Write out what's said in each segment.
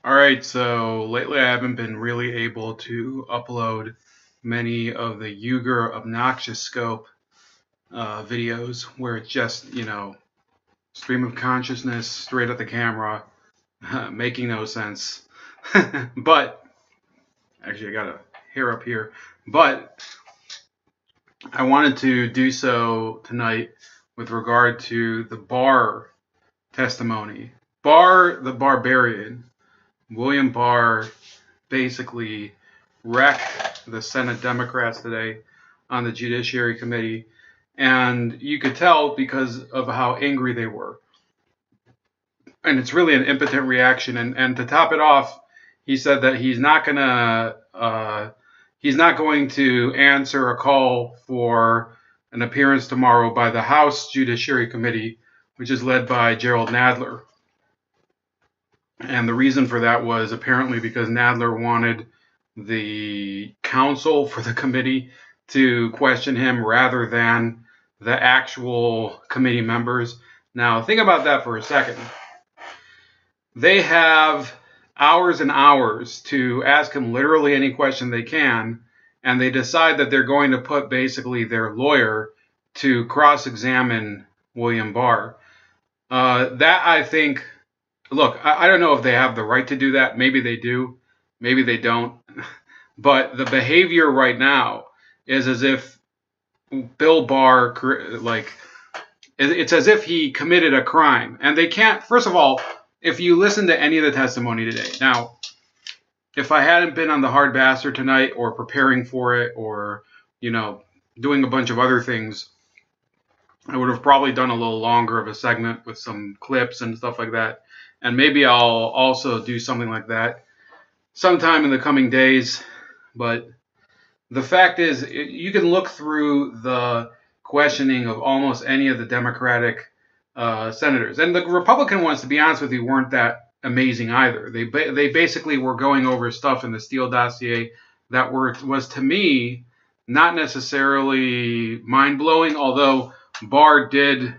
Alright, so lately I haven't been really able to upload many of the Uygur ObnoxiouScope videos where it's just, stream of consciousness straight at the camera, making no sense. But, actually I got a hair up here, but I wanted to do so tonight with regard to the Barr testimony. Barr the Barbarian, William Barr, basically wrecked the Senate Democrats today on the Judiciary Committee. And you could tell because of how angry they were. And it's really an impotent reaction. And to top it off, he said that he's not going to answer a call for an appearance tomorrow by the House Judiciary Committee, which is led by Gerald Nadler. And the reason for that was apparently because Nadler wanted the counsel for the committee to question him rather than the actual committee members. Now, think about that for a second. They have hours and hours to ask him literally any question they can, and they decide that they're going to put basically their lawyer to cross-examine William Barr. That, I think, look, I don't know if they have the right to do that. Maybe they do. Maybe they don't. But the behavior right now is as if Bill Barr, it's as if he committed a crime. And they can't, first of all, if you listen to any of the testimony today. Now, if I hadn't been on the Hard Bastard tonight or preparing for it or, doing a bunch of other things, I would have probably done a little longer of a segment with some clips and stuff like that. And maybe I'll also do something like that sometime in the coming days. But the fact is, you can look through the questioning of almost any of the Democratic senators. And the Republican ones, to be honest with you, weren't that amazing either. They basically were going over stuff in the Steele dossier that was, to me, not necessarily mind-blowing, although Barr did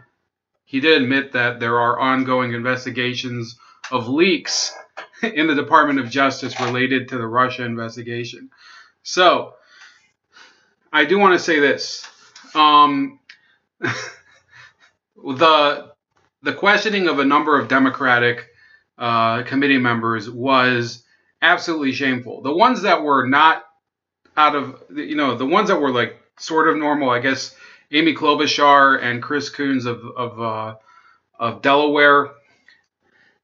admit that there are ongoing investigations of leaks in the Department of Justice related to the Russia investigation. So, I do want to say this. The questioning of a number of Democratic committee members was absolutely shameful. The ones that were not the ones that were like sort of normal, I guess, Amy Klobuchar and Chris Coons of Delaware,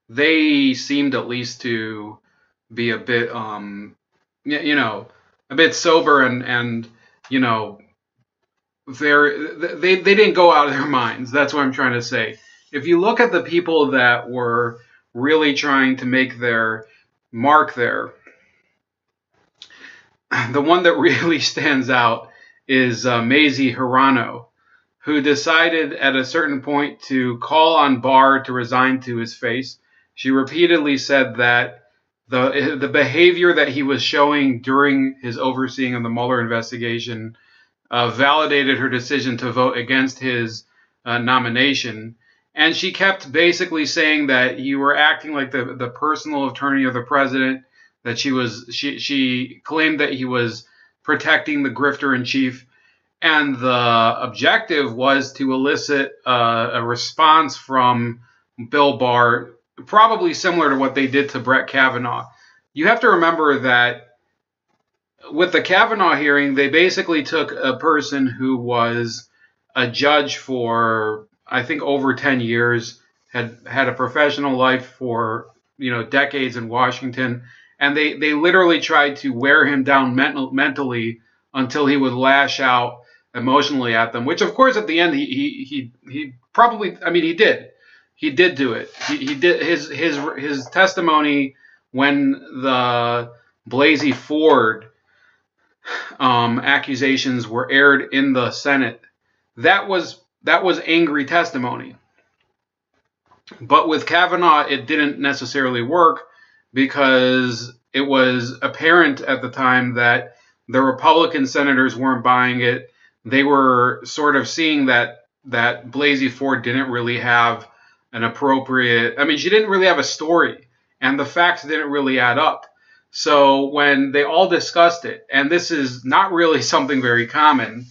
they seemed at least to be a bit, a bit sober and they didn't go out of their minds. That's what I'm trying to say. If you look at the people that were really trying to make their mark there, the one that really stands out is Mazie Hirono, who decided at a certain point to call on Barr to resign to his face. She repeatedly said that the behavior that he was showing during his overseeing of the Mueller investigation validated her decision to vote against his nomination. And she kept basically saying that you were acting like the personal attorney of the president, that she claimed that he was protecting the grifter in chief. And the objective was to elicit a response from Bill Barr, probably similar to what they did to Brett Kavanaugh. You have to remember that with the Kavanaugh hearing, they basically took a person who was a judge for, I think, over 10 years, had a professional life for, decades in Washington, and they literally tried to wear him down mentally until he would lash out emotionally at them, which of course at the end he probably, he did. He did do it. He did his testimony when the Blasey Ford accusations were aired in the Senate. That was angry testimony. But with Kavanaugh, it didn't necessarily work because it was apparent at the time that the Republican senators weren't buying it. They were sort of seeing that Blasey Ford didn't really have an appropriate, she didn't really have a story. and the facts didn't really add up. So when they all discussed it, and this is not really something very common,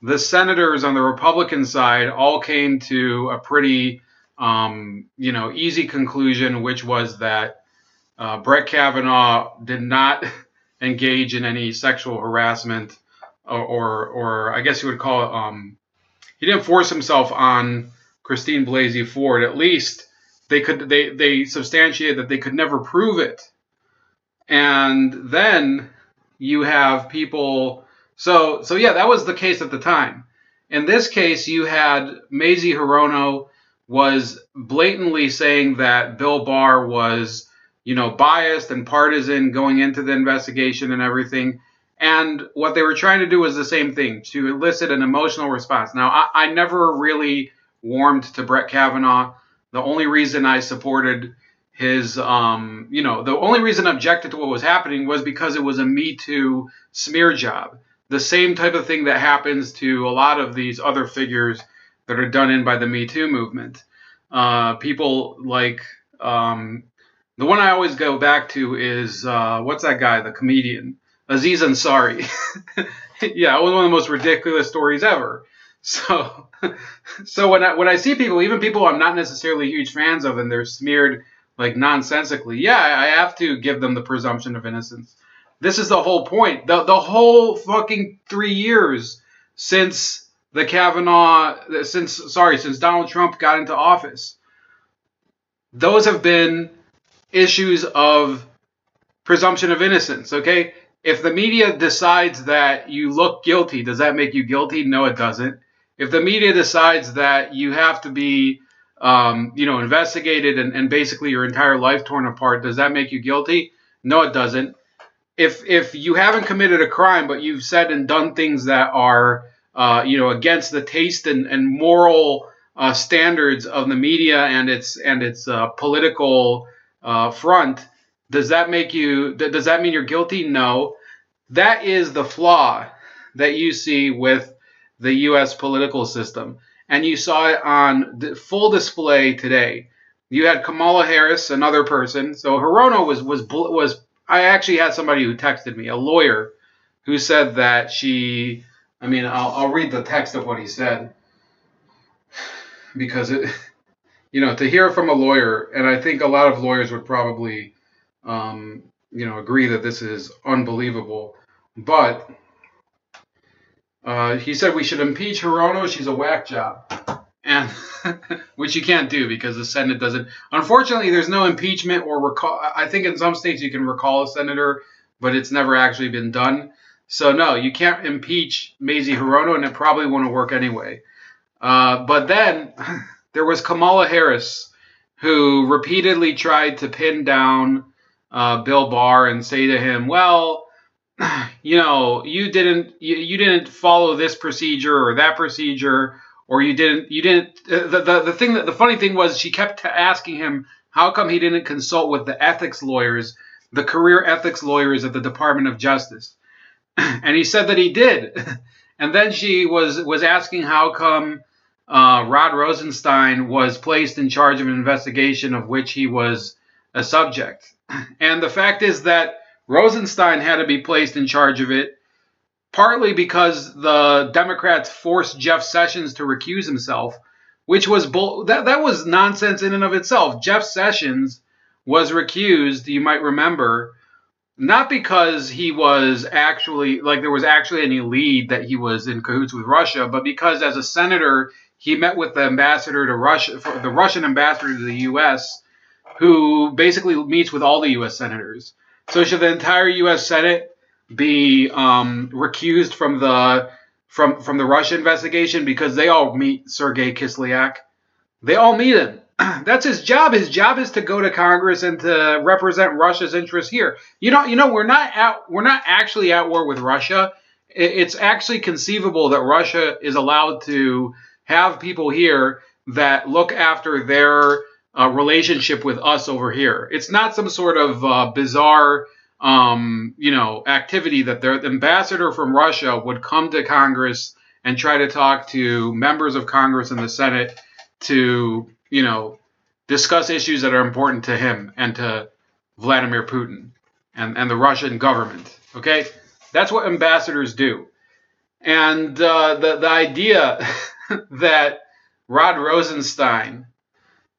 the senators on the Republican side all came to a pretty, easy conclusion, which was that Brett Kavanaugh did not engage in any sexual harassment, or I guess you would call it. He didn't force himself on Christine Blasey Ford. At least they substantiated that they could never prove it. And then you have people. So yeah, that was the case at the time. In this case, you had Mazie Hirono was blatantly saying that Bill Barr was, biased and partisan going into the investigation and everything. And what they were trying to do was the same thing, to elicit an emotional response. Now, I never really warmed to Brett Kavanaugh. The only reason I supported his, the only reason I objected to what was happening was because it was a Me Too smear job. The same type of thing that happens to a lot of these other figures that are done in by the Me Too movement. People like, the one I always go back to is, what's that guy, the comedian? Aziz Ansari. Yeah, it was one of the most ridiculous stories ever. So when I see people, even people I'm not necessarily huge fans of, and they're smeared like nonsensically, yeah, I have to give them the presumption of innocence. This is the whole point. The whole fucking 3 years since since Donald Trump got into office, those have been issues of presumption of innocence, okay? If the media decides that you look guilty, does that make you guilty? No, it doesn't. If the media decides that you have to be, investigated and basically your entire life torn apart, does that make you guilty? No, it doesn't. If you haven't committed a crime, but you've said and done things that are, against the taste and moral standards of the media and its political front, does that mean you're guilty? No. That is the flaw that you see with the U.S. political system, and you saw it on full display today. You had Kamala Harris, another person. So Hirono was. I actually had somebody who texted me, a lawyer, who said that she. I mean, I'll read the text of what he said, because it, to hear from a lawyer, and I think a lot of lawyers would probably, agree that this is unbelievable. But he said we should impeach Hirono. She's a whack job, and which you can't do because the Senate doesn't. Unfortunately, there's no impeachment or recall. I think in some states you can recall a senator, but it's never actually been done. So no, you can't impeach Mazie Hirono, and it probably won't work anyway. But then there was Kamala Harris, who repeatedly tried to pin down Bill Barr and say to him, well, you didn't follow this procedure or that procedure, or you didn't. The funny thing was, she kept asking him how come he didn't consult with the ethics lawyers, the career ethics lawyers at the Department of Justice, and he said that he did. And then she was asking how come Rod Rosenstein was placed in charge of an investigation of which he was a subject. And the fact is that Rosenstein had to be placed in charge of it, partly because the Democrats forced Jeff Sessions to recuse himself, which was that was nonsense in and of itself. Jeff Sessions was recused, you might remember, not because he was actually, there was actually any lead that he was in cahoots with Russia, but because as a senator, he met with the ambassador to Russia, the Russian ambassador to the U.S., who basically meets with all the U.S. senators. So should the entire U.S. Senate be recused from the Russia investigation because they all meet Sergei Kislyak? They all meet him. That's his job. His job is to go to Congress and to represent Russia's interests here. We're not actually at war with Russia. It's actually conceivable that Russia is allowed to have people here that look after their relationship with us over here. It's not some sort of bizarre, activity that the ambassador from Russia would come to Congress and try to talk to members of Congress and the Senate to, discuss issues that are important to him and to Vladimir Putin and the Russian government. Okay, that's what ambassadors do. And the idea that Rod Rosenstein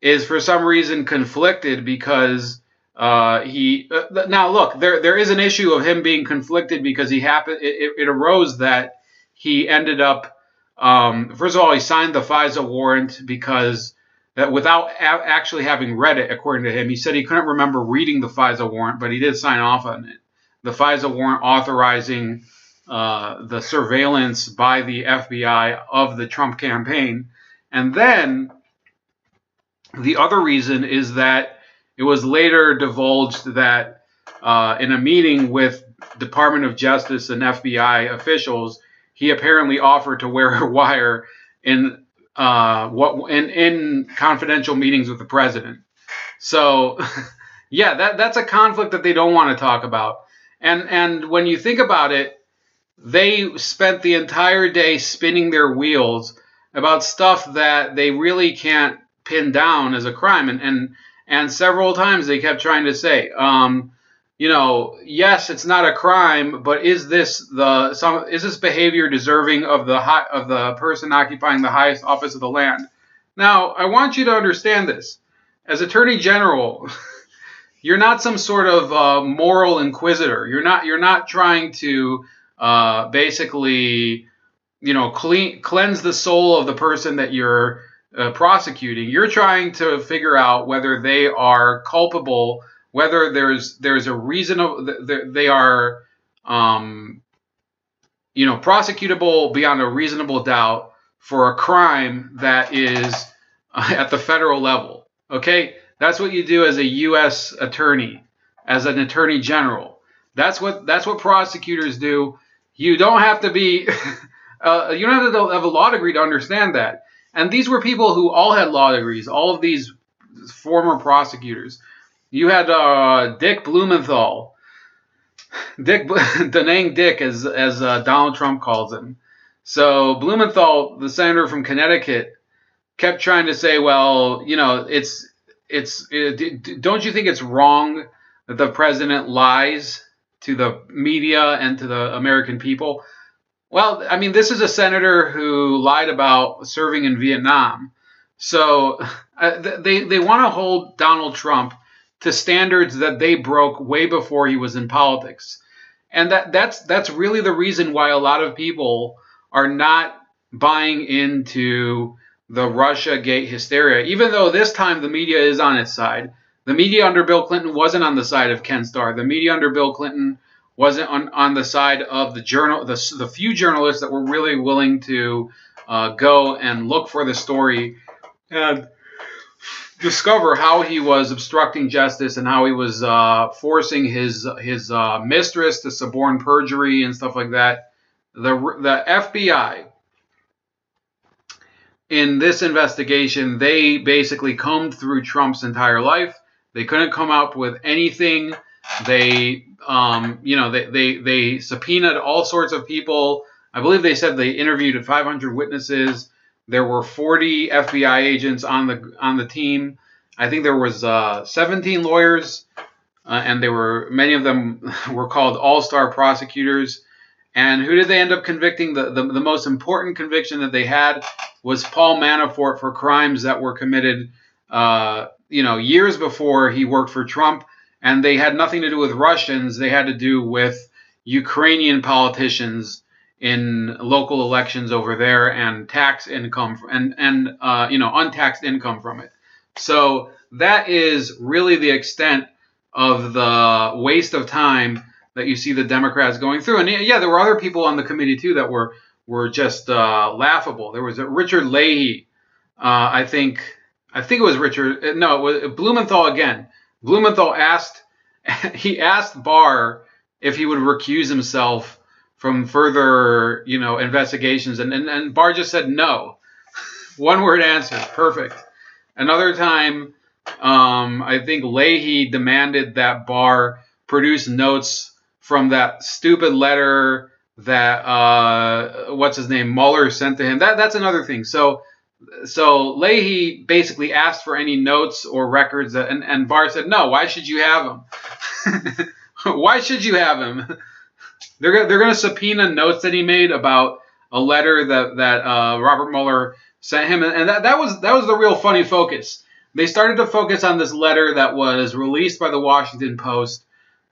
is for some reason conflicted because now look, there is an issue of him being conflicted because it arose that he ended up first of all, he signed the FISA warrant because that without actually having read it, according to him. He said he couldn't remember reading the FISA warrant, but he did sign off on it. The FISA warrant authorizing the surveillance by the FBI of the Trump campaign. And then the other reason is that it was later divulged that in a meeting with Department of Justice and FBI officials, he apparently offered to wear a wire in confidential meetings with the president. So, yeah, that's a conflict that they don't want to talk about. And when you think about it, they spent the entire day spinning their wheels about stuff that they really can't pin down as a crime. And several times they kept trying to say, yes, it's not a crime, but is this behavior deserving of the person occupying the highest office of the land? Now, I want you to understand this. As Attorney General, you're not some sort of moral inquisitor. You're not trying to basically, cleanse the soul of the person that you're prosecuting. You're trying to figure out whether they are culpable, whether there's a reasonable, they are, prosecutable beyond a reasonable doubt for a crime that is at the federal level. Okay, that's what you do as a U.S. attorney, as an attorney general. That's what prosecutors do. You don't have to be, you don't have to have a law degree to understand that. And these were people who all had law degrees. All of these former prosecutors. You had Dick Blumenthal, Denang Dick, as Donald Trump calls him. So Blumenthal, the senator from Connecticut, kept trying to say, well, don't you think it's wrong that the president lies to the media and to the American people? Well, I mean, this is a senator who lied about serving in Vietnam. So they want to hold Donald Trump to standards that they broke way before he was in politics. And that's really the reason why a lot of people are not buying into the Russiagate hysteria, even though this time the media is on its side. The media under Bill Clinton wasn't on the side of Ken Starr. The media under Bill Clinton wasn't on the side of the few journalists that were really willing to go and look for the story and discover how he was obstructing justice and how he was forcing his mistress to suborn perjury and stuff like that. The FBI, in this investigation, they basically combed through Trump's entire life. They couldn't come up with anything. They subpoenaed all sorts of people. I believe they said they interviewed 500 witnesses. There were 40 FBI agents on the team. I think there was 17 lawyers, and many of them were called all-star prosecutors. And who did they end up convicting? The most important conviction that they had was Paul Manafort for crimes that were committed, years before he worked for Trump. And they had nothing to do with Russians. They had to do with Ukrainian politicians in local elections over there and tax income and untaxed income from it. So that is really the extent of the waste of time that you see the Democrats going through. And yeah, there were other people on the committee too that were just laughable. There was Richard Leahy. I think it was Richard. No, it was Blumenthal again. Blumenthal asked Barr if he would recuse himself from further, investigations, and Barr just said no. One word answer, perfect. Another time, I think Leahy demanded that Barr produce notes from that stupid letter that what's his name Mueller sent to him. That's another thing. So So Leahy basically asked for any notes or records, and Barr said, no, why should you have them? Why should you have him? They're going to subpoena notes that he made about a letter that Robert Mueller sent him, and that was the real funny focus. They started to focus on this letter that was released by the Washington Post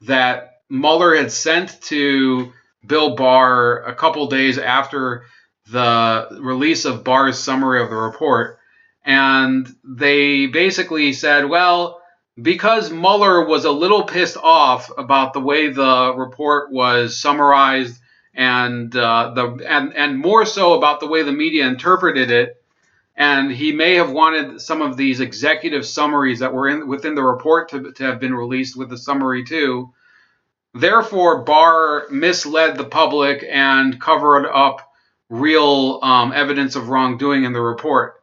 that Mueller had sent to Bill Barr a couple days after the release of Barr's summary of the report. And they basically said, well, because Mueller was a little pissed off about the way the report was summarized and more so about the way the media interpreted it, and he may have wanted some of these executive summaries that were within the report to have been released with the summary too. Therefore, Barr misled the public and covered up real evidence of wrongdoing in the report.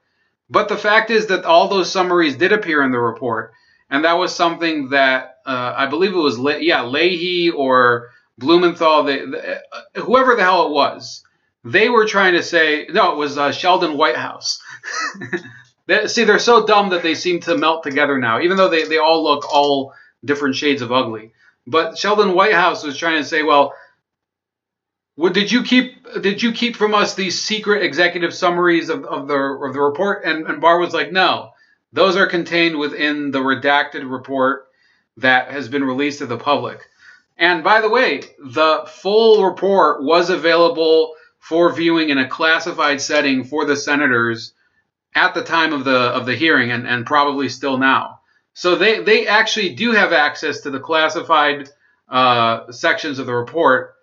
But the fact is that all those summaries did appear in the report, and that was something that I believe it was Leahy or Blumenthal, whoever the hell it was. They were trying to say, no, it was Sheldon Whitehouse. See, they're so dumb that they seem to melt together now, even though they all look all different shades of ugly. But Sheldon Whitehouse was trying to say, well, did you keep from us these secret executive summaries of the report? And Barr was like, no, those are contained within the redacted report that has been released to the public. And by the way, the full report was available for viewing in a classified setting for the senators at the time of the hearing, and probably still now. So they actually do have access to the classified sections of the report,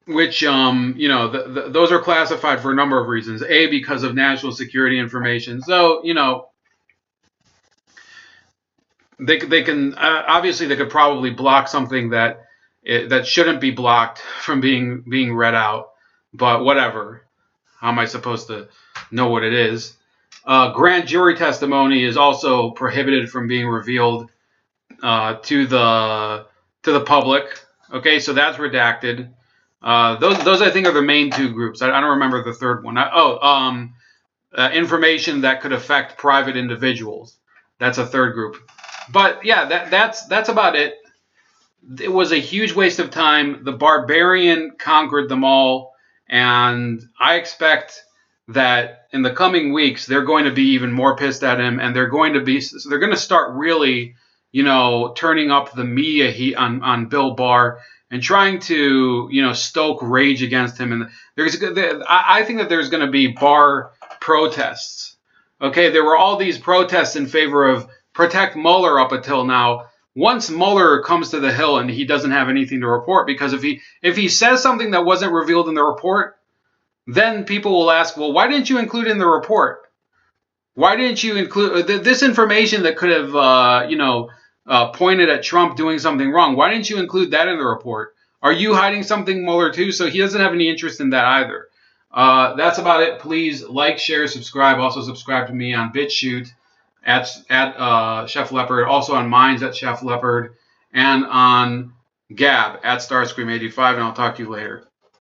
which those are classified for a number of reasons. A, because of national security information. So they can obviously they could probably block something that shouldn't be blocked from being read out. But whatever. How am I supposed to know what it is? Grand jury testimony is also prohibited from being revealed to the public. Okay, so that's redacted. Those I think are the main two groups. I don't remember the third one. Information that could affect private individuals. That's a third group. But yeah, that's about it. It was a huge waste of time. The barbarian conquered them all. And I expect that in the coming weeks, they're going to be even more pissed at him, and they're going to start really, turning up the media heat on Bill Barr and trying to, stoke rage against him. And I think that there's going to be Barr protests. Okay, there were all these protests in favor of protect Mueller up until now. Once Mueller comes to the Hill and he doesn't have anything to report, because if he says something that wasn't revealed in the report, then people will ask, well, why didn't you include it in the report? Why didn't you include this information that could have, pointed at Trump doing something wrong? Why didn't you include that in the report? Are you hiding something, Mueller, too? So he doesn't have any interest in that either. That's about it. Please like, share, subscribe. Also subscribe to me on BitChute at Chef Leopard, also on Minds at Chef Leopard, and on Gab at Starscream85, and I'll talk to you later.